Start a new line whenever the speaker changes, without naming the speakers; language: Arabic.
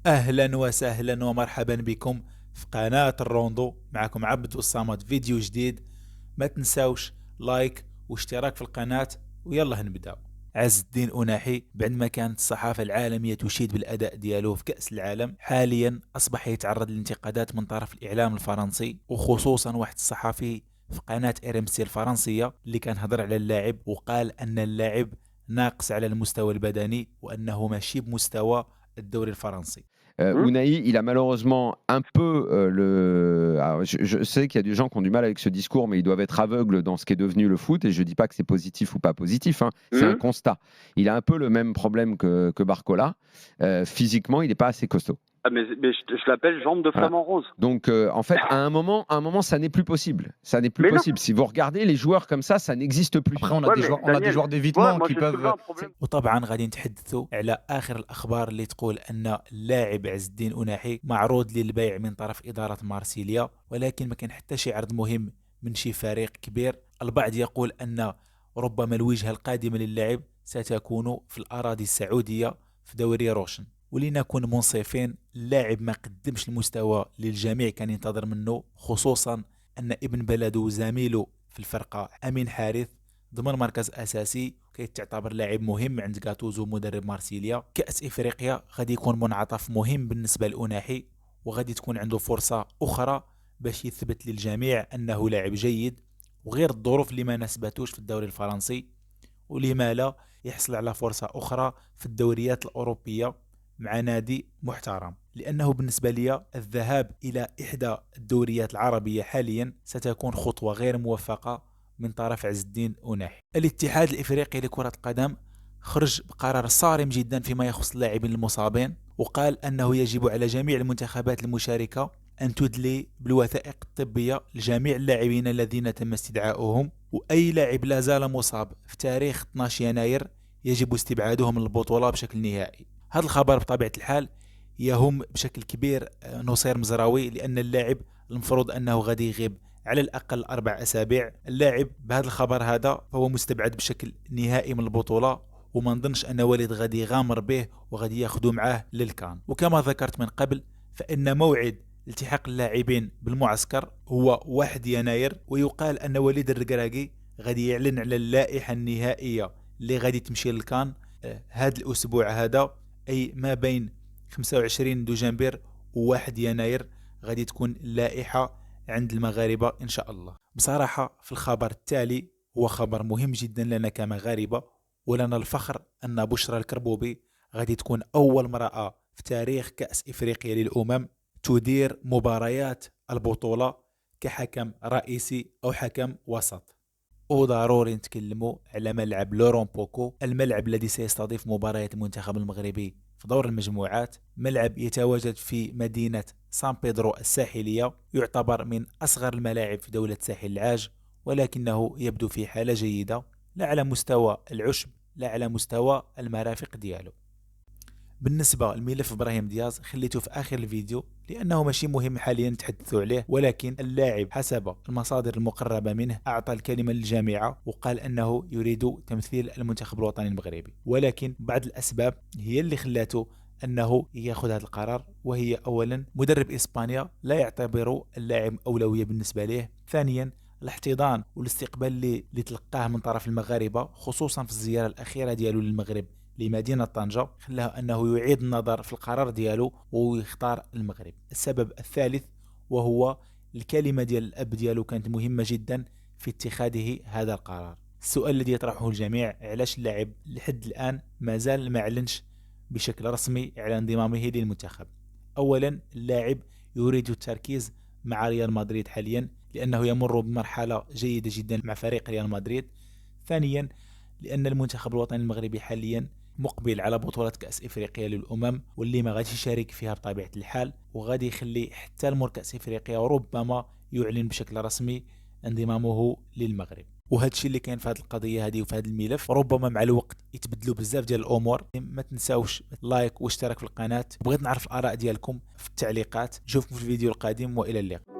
أهلا وسهلا ومرحبا بكم في قناة الروندو. معكم عبد والصامد، فيديو جديد. ما تنساوش لايك واشتراك في القناة، ويلا هنبدأ. عز الدين أناحي، بعدما كانت الصحافة العالمية تشيد بالأداء ديالو في كأس العالم، حاليا أصبح يتعرض للانتقادات من طرف الإعلام الفرنسي، وخصوصا واحد الصحفي في قناة RMC الفرنسية اللي كان هضر على اللاعب وقال أن اللاعب ناقص على المستوى البدني وأنه ماشي بمستوى الدوري الفرنسي.
Unai, il a malheureusement un peu Alors, je sais qu'il y a des gens qui ont du mal avec ce discours, mais ils doivent être aveugles dans ce qui est devenu le foot. Et je ne dis pas que c'est positif ou pas positif, hein. C'est un constat. Il a un peu le même problème que Barcola. Physiquement, il n'est pas assez costaud.
Ah, mais je l'appelle jambe de flamant rose.
Donc, en fait, à un moment, ça n'est plus possible. Ça n'est plus
Mais non.
possible. Si vous regardez les joueurs comme ça n'existe plus.
Après, on a
Ouais,
des
mais
joueurs, on a des
Daniel,
joueurs d'évitement
moi,
qui
j'ai
peuvent.
souvent un problème.
وطبعا غادي نتحدثوا على آخر الأخبار اللي تقول أن اللاعب عز الدين أناحي معروض للبيع من طرف إدارة مارسيليا، ولكن ما كان حتى شي عرض مهم من شي فريق كبير. البعض يقول أن ربما الوجهة القادمة للاعب ستكون في الأراضي السعودية في دوري روشن. ولنكون منصفين، اللاعب ما قدمش المستوى للجميع كان ينتظر منه، خصوصا أن ابن بلده وزميله في الفرقة أمين حارث ضمن مركز أساسي، كي تعتبر لاعب مهم عند غاتوزو مدرب مارسيليا. كأس إفريقيا غادي يكون منعطف مهم بالنسبة لأناحي، وغادي تكون عنده فرصة أخرى باش يثبت للجميع أنه لاعب جيد، وغير الظروف اللي ما ناسبتوش في الدوري الفرنسي، ولما لا يحصل على فرصة أخرى في الدوريات الأوروبية مع نادي محترم. لأنه بالنسبة لي الذهاب إلى إحدى الدوريات العربية حاليا ستكون خطوة غير موفقة من طرف عز الدين أناحي. الاتحاد الإفريقي لكرة القدم خرج بقرار صارم جدا فيما يخص اللاعبين المصابين، وقال أنه يجب على جميع المنتخبات المشاركة أن تدلي بالوثائق الطبية لجميع اللاعبين الذين تم استدعاؤهم، وأي لاعب لا زال مصاب في تاريخ 12 يناير يجب استبعاده من البطولة بشكل نهائي. هذا الخبر بطبيعة الحال يهم بشكل كبير نصير مزراوي، لأن اللاعب المفروض أنه غادي يغيب على الأقل 4 أسابيع. اللاعب بهذا الخبر هذا فهو مستبعد بشكل نهائي من البطولة، وما نظنش أن والد غادي يغامر به وغادي ياخذوا معاه للكان. وكما ذكرت من قبل، فإن موعد التحاق اللاعبين بالمعسكر هو 1 يناير، ويقال أن وليد الركراكي غادي يعلن على اللائحة النهائية اللي غادي تمشي للكان هذا الأسبوع هذا، أي ما بين 25 دجنبر و1 يناير غادي تكون اللائحة عند المغاربة إن شاء الله. بصراحة في الخبر التالي هو خبر مهم جدا لنا كمغاربة، ولنا الفخر أن بشرى الكربوبي غادي تكون أول امرأة في تاريخ كأس إفريقيا للأمم تدير مباريات البطولة كحكم رئيسي أو حكم وسط. وضروري نتكلموا على ملعب لورون بوكو، الملعب الذي سيستضيف مباريات المنتخب المغربي في دور المجموعات. ملعب يتواجد في مدينة سان بيدرو الساحلية، يعتبر من أصغر الملاعب في دولة ساحل العاج، ولكنه يبدو في حالة جيدة، لا على مستوى العشب لا على مستوى المرافق ديالو. بالنسبة لملف إبراهيم دياز خليته في آخر الفيديو لأنه ماشي مهم حاليا نتحدثوا عليه، ولكن اللاعب حسب المصادر المقربة منه أعطى الكلمة للجامعة وقال أنه يريد تمثيل المنتخب الوطني المغربي، ولكن بعض الأسباب هي اللي خلاته أنه يأخذ هذا القرار، وهي أولا مدرب إسبانيا لا يعتبر اللاعب أولوية بالنسبة له، ثانيا الاحتضان والاستقبال اللي تلقاه من طرف المغاربة خصوصا في الزيارة الأخيرة ديالو للمغرب لمدينة طنجة خلاه أنه يعيد النظر في القرار ديالو ويختار المغرب. السبب الثالث وهو الكلمة ديال الأب ديالو كانت مهمة جدا في اتخاذه هذا القرار. السؤال الذي يطرحه الجميع، علاش اللاعب لحد الآن مازال ما اعلنش بشكل رسمي على انضمامه للمنتخب؟ أولا اللاعب يريد التركيز مع ريال مدريد حاليا لأنه يمر بمرحلة جيدة جدا مع فريق ريال مدريد. ثانيا لأن المنتخب الوطني المغربي حاليا مقبل على بطولة كأس إفريقيا للأمم، واللي ما غادي يشارك فيها بطبيعة الحال، وغادي يخلي حتى المر كأس إفريقيا وربما يعلن بشكل رسمي انضمامه للمغرب. وهذا الشيء اللي كاين في هذه القضيه هذه وفي هذا الملف، ربما مع الوقت يتبدلوا بزاف ديال الامور. ما تنساوش لايك واشتراك في القناه، بغيت نعرف الاراء ديالكم في التعليقات. نشوفكم في الفيديو القادم والى اللقاء.